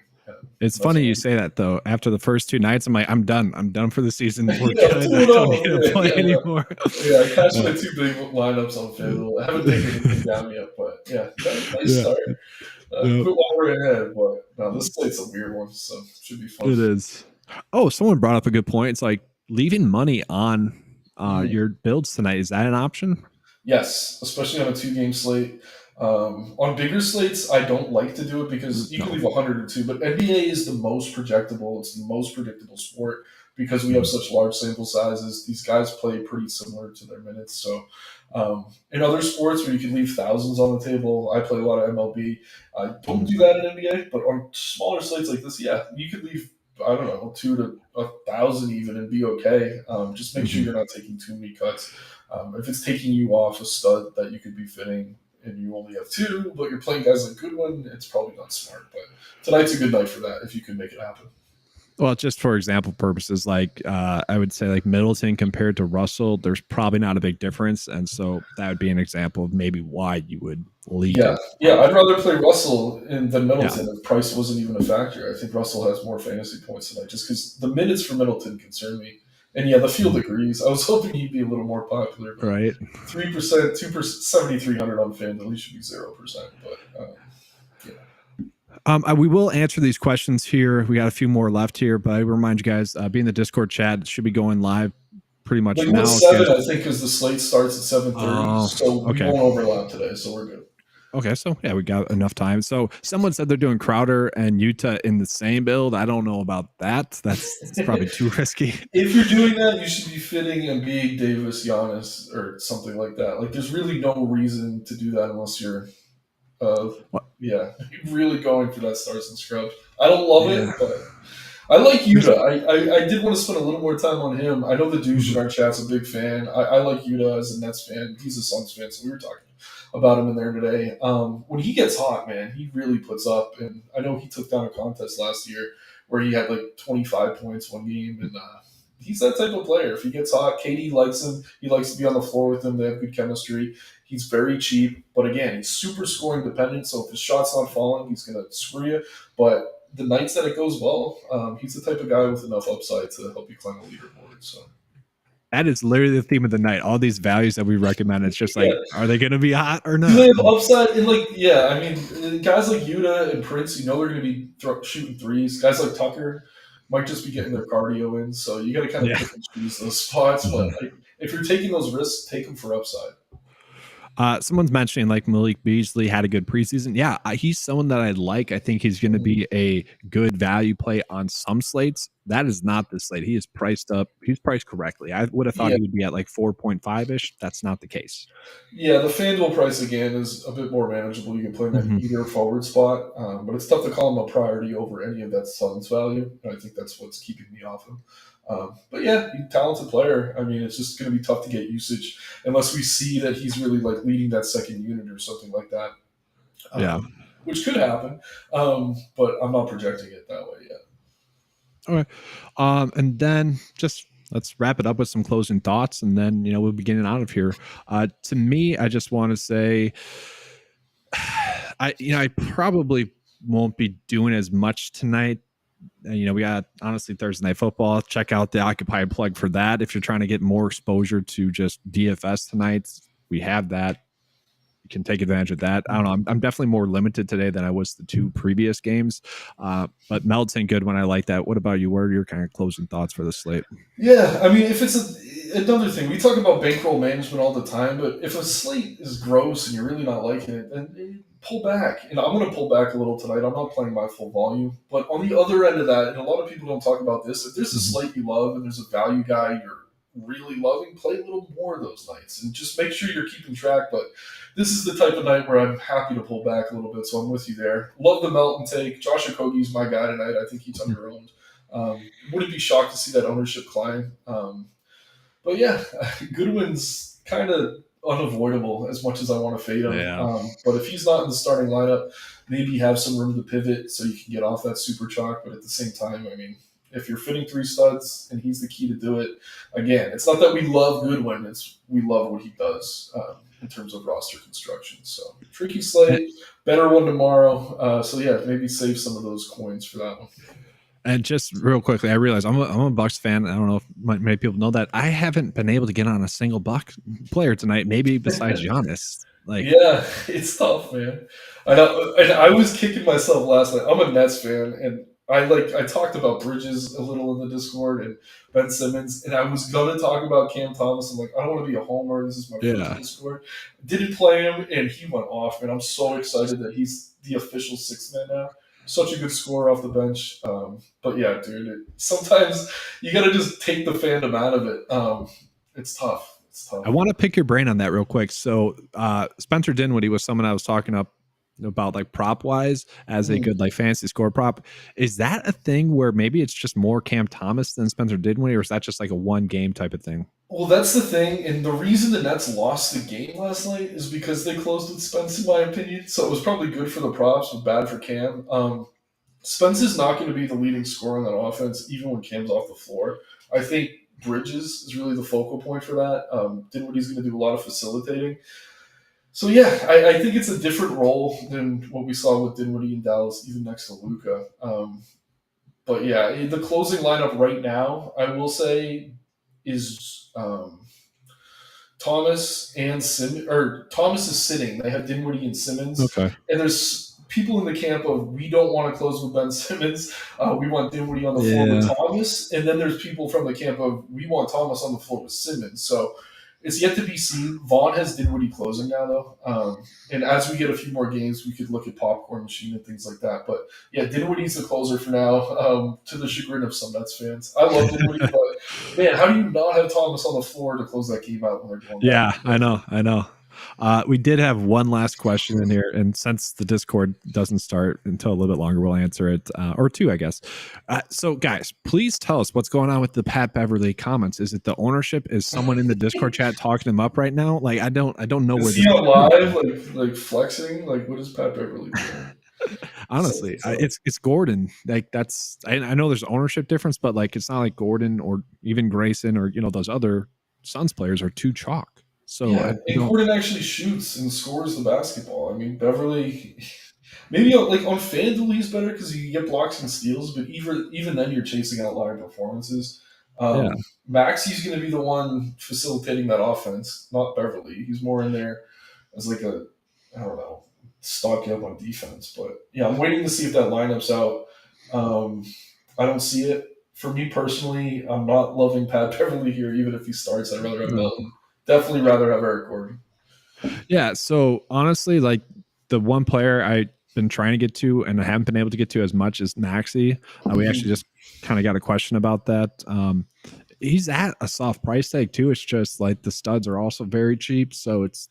It's funny you say that, though. After the first 2 nights, I'm like, I'm done. I'm done for the season. We're good. I don't need to play anymore. Yeah, I catch my 2 big lineups on FanDuel. I haven't taken anything down yet, but nice start. Quit while we're ahead, but no, this slate's a weird one, so it should be fun. It is. Oh, someone brought up a good point. It's like leaving money on your builds tonight. Is that an option? Yes, especially on a 2-game slate. On bigger slates, I don't like to do it because you can leave 100 or 2, but NBA is the most projectable. It's the most predictable sport because we have such large sample sizes. These guys play pretty similar to their minutes. So in other sports where you can leave thousands on the table, I play a lot of MLB. I don't do that in NBA, but on smaller slates like this, you could leave, I don't know, 2 to 1,000 even and be okay. Just make sure you're not taking too many cuts. If it's taking you off a stud that you could be fitting and you only have 2, but you're playing guys like Goodwin, it's probably not smart. But tonight's a good night for that if you can make it happen. Well, just for example purposes, like I would say like Middleton compared to Russell, there's probably not a big difference. And so that would be an example of maybe why you would leak Yeah, it. yeah. I'd rather play Russell than Yeah. Middleton if price wasn't even a factor. I think Russell has more fantasy points tonight, just because the minutes for Middleton concern me. And yeah, the field agrees. I was hoping he'd be a little more popular, but Right. 3%, 2%, 7,300 on FanDuel. He should be 0%. But We will answer these questions here. We got a few more left here, but I remind you guys, be in the Discord chat. It should be going live pretty much like now. 7, I think, because the slate starts at 7:30, so we okay. won't overlap today, so we're good. Okay, so yeah, we got enough time. So someone said they're doing Crowder and Utah in the same build. I don't know about that. That's probably too risky. If you're doing that, you should be fitting Embiid, Davis, Giannis, or something like that. Like, there's really no reason to do that unless you're, really going for that stars and scrubs. I don't love it, but I like Yuta. I did want to spend a little more time on him. I know the douche in our chat's a big fan. I like Yuta as a Nets fan. He's a Suns fan, so we were talking about him in there today. When he gets hot, man, he really puts up. And I know he took down a contest last year where he had like 25 points one game. And he's that type of player. If he gets hot, KD likes him. He likes to be on the floor with him. They have good chemistry. He's very cheap. But again, he's super scoring dependent. So if his shot's not falling, he's going to screw you. But the nights that it goes well, he's the type of guy with enough upside to help you climb the leaderboard. So that is literally the theme of the night. All these values that we recommend, it's just like, are they going to be hot or not? Do they have upside? And I mean, guys like Yuta and Prince, they're going to be shooting threes. Guys like Tucker might just be getting their cardio in. So you got to kind of pick and choose those spots. But if you're taking those risks, take them for upside. Someone's mentioning like Malik Beasley had a good preseason. Yeah, he's someone that I like. I think he's going to be a good value play on some slates. That is not the slate. He is priced up. He's priced correctly. I would have thought he would be at like 4.5-ish. That's not the case. Yeah, the FanDuel price, again, is a bit more manageable. You can play him at either forward spot, but it's tough to call him a priority over any of that Suns value. And I think that's what's keeping me off him. But yeah, he's a talented player. I mean, it's just going to be tough to get usage unless we see that he's really like leading that second unit or something like that. Which could happen, but I'm not projecting it that way yet. Okay. And then just let's wrap it up with some closing thoughts, and then we'll be getting out of here. To me, I just want to say, I probably won't be doing as much tonight. We got honestly Thursday Night Football. Check out the Occupied plug for that. If you're trying to get more exposure to just DFS tonight, we have that. You can take advantage of that. I don't know. I'm definitely more limited today than I was the two previous games. But Middleton, good when I like that. What about you? What are your kind of closing thoughts for the slate? Yeah, I mean, if it's another thing, we talk about bankroll management all the time, but if a slate is gross and you're really not liking it, then pull back. I'm going to pull back a little tonight. I'm not playing my full volume. But on the other end of that, and a lot of people don't talk about this, if there's a slate you love and there's a value guy you're really loving, play a little more those nights. And just make sure you're keeping track. But this is the type of night where I'm happy to pull back a little bit, so I'm with you there. Love the Melton take. Josh Okogie's my guy tonight. I think he's under-owned. Wouldn't be shocked to see that ownership climb. But yeah, Goodwin's kind of unavoidable as much as I want to fade him. Yeah. But if he's not in the starting lineup, maybe have some room to pivot so you can get off that super chalk. But at the same time, I mean, if you're fitting three studs and he's the key to do it, again, it's not that we love Goodwin. It's we love what he does in terms of roster construction. So tricky slate, better one tomorrow. So yeah, maybe save some of those coins for that one. And just real quickly, I realize I'm a Bucks fan. I don't know if many people know that. I haven't been able to get on a single Bucks player tonight, maybe besides Giannis. Yeah, it's tough, man. I know, and I was kicking myself last night. I'm a Nets fan, and I talked about Bridges a little in the Discord and Ben Simmons, and I was gonna talk about Cam Thomas. I'm like, I don't want to be a homer. This is my first Discord. Didn't play him, and he went off, and I'm so excited that he's the official sixth man now. Such a good scorer off the bench. But yeah, dude, sometimes you got to just take the fandom out of it. It's tough. I want to pick your brain on that real quick. So Spencer Dinwiddie was someone I was talking about like prop wise as a good like fantasy score prop. Is that a thing where maybe it's just more Cam Thomas than Spencer Dinwiddie, or is that just like a one game type of thing? Well, that's the thing, and the reason the Nets lost the game last night is because they closed with Spence, in my opinion. So it was probably good for the props, but bad for Cam. Spence is not going to be the leading scorer on that offense, even when Cam's off the floor. I think Bridges is really the focal point for that. Dinwiddie's going to do a lot of facilitating. So yeah, I think it's a different role than what we saw with Dinwiddie in Dallas, even next to Luka. But yeah, the closing lineup right now, I will say, is Thomas and Thomas is sitting. They have Dinwiddie and Simmons, Okay. and there's people in the camp of we don't want to close with Ben Simmons. We want Dinwiddie on the floor with Thomas, and then there's people from the camp of we want Thomas on the floor with Simmons. So it's yet to be seen. Vaughn has Dinwiddie closing now, though. And as we get a few more games, we could look at popcorn machine and things like that. But yeah, Dinwiddie's the closer for now, to the chagrin of some Nets fans. I love Dinwiddie, but man, how do you not have Thomas on the floor to close that game out when they're going back? I know. We did have one last question in here, and since the Discord doesn't start until a little bit longer, we'll answer it, or two, I guess. So, guys, please tell us what's going on with the Pat Beverley comments. Is it the ownership? Is someone in the Discord chat talking him up right now? Like, I don't know where. Is he alive, like flexing? Like, what is Pat Beverley doing? Honestly, it's Gordon. Like that's I know there's ownership difference, but like it's not like Gordon or even Grayson or those other Suns players are too chalk. So yeah, and Gordon actually shoots and scores the basketball. I mean, Beverley, maybe like on FanDuel he's better because you get blocks and steals, but even then you're chasing outlier performances. Maxi's going to be the one facilitating that offense, not Beverley. He's more in there as like I don't know, stock you up on defense. But yeah, I'm waiting to see if that lineup's out. I don't see it. For me personally, I'm not loving Pat Beverley here, even if he starts. I'd rather have Middleton. Definitely rather have Eric Gordon. Yeah, so honestly, like the one player I've been trying to get to and I haven't been able to get to as much as Maxi. We actually just kind of got a question about that. He's at a soft price tag too. It's just like the studs are also very cheap, so it's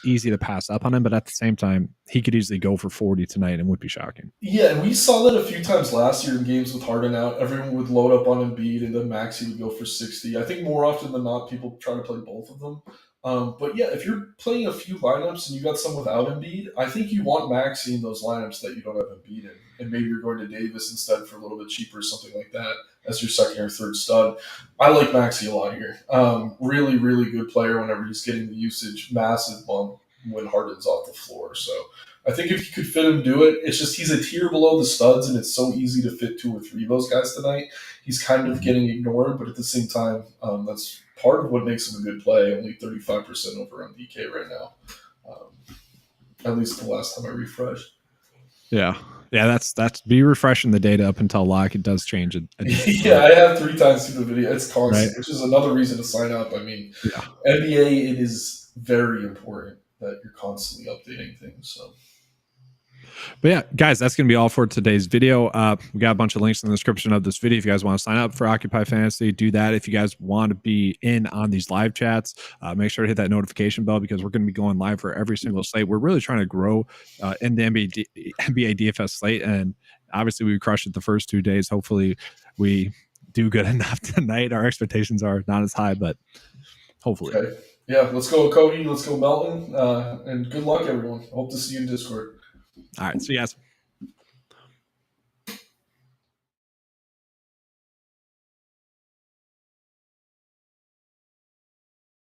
easy to pass up on him. But at the same time, he could easily go for 40 tonight and would be shocking. Yeah, and we saw that a few times last year in games with Harden out. Everyone would load up on Embiid, and then Maxi would go for 60. I think more often than not, people try to play both of them. But yeah, if you're playing a few lineups and you got some without Embiid, I think you want Maxi in those lineups that you don't have Embiid in. And maybe you're going to Davis instead for a little bit cheaper, something like that, as your second or third stud. I like Maxi a lot here. Really, really good player whenever he's getting the usage, massive bump when Harden's off the floor. So I think if you could fit him, do it. It's just he's a tier below the studs, and it's so easy to fit 2 or 3 of those guys tonight. He's kind of getting ignored, but at the same time, that's part of what makes him a good play. Only 35% over on DK right now. At least the last time I refreshed. Yeah, that's be refreshing the data up until lock. It does change it. Yeah, I have 3 times through the video. It's constant, right? Which is another reason to sign up. I mean, NBA, it is very important that you're constantly updating things. So. But yeah, guys, that's going to be all for today's video. We got a bunch of links in the description of this video. If you guys want to sign up for Occupy Fantasy, do that. If you guys want to be in on these live chats, make sure to hit that notification bell because we're going to be going live for every single slate. We're really trying to grow in the NBA DFS slate, and obviously we crushed it the first 2 days. Hopefully we do good enough tonight. Our expectations are not as high, but hopefully. Okay. Yeah, let's go Cody. Let's go Melton. And good luck, everyone. Hope to see you in Discord. All right. See you guys.